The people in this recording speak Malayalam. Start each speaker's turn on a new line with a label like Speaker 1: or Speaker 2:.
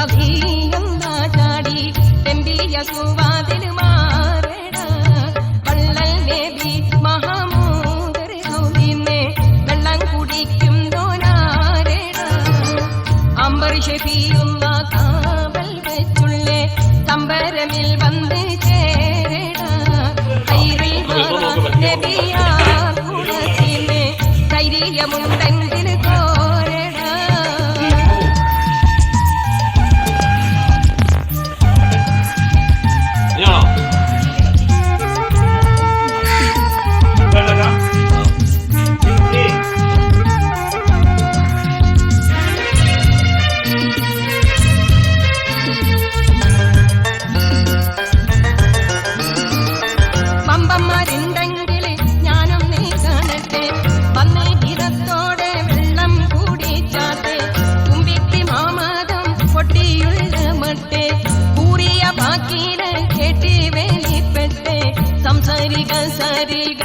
Speaker 1: സഖിയെന്ന ചാടി തെമ്പിയ സുവാതിൽ മാറട വള്ളൽ നബി മഹമൂദർ ഔലിനെ വെള്ളം കുടിക്കും തോനാരട അംബർ ഷഫീഉള്ള കാവൽ വെച്ചുള്ളേ സംബരമിൽ വന്ന് ചേരട ഖൈറിൽ നബിയാ കുലത്തിനെ ധൈര്യമുണ്ടെങ്കിൽ കോരട പമ്പന്മാരുണ്ടെങ്കിൽ ഞാനും നീ കാണട്ടെ വന്നേ ഗീതത്തോടെ വെള്ളം കൂടിച്ചാട്ടെ കുമ്പിത്തി മാമാദം പൊട്ടിയുള്ള മട്ടെ കൂറിയ ബാക്കിയില് കേട്ടി വേലിപ്പെട്ടെ സംസാരിക സരിക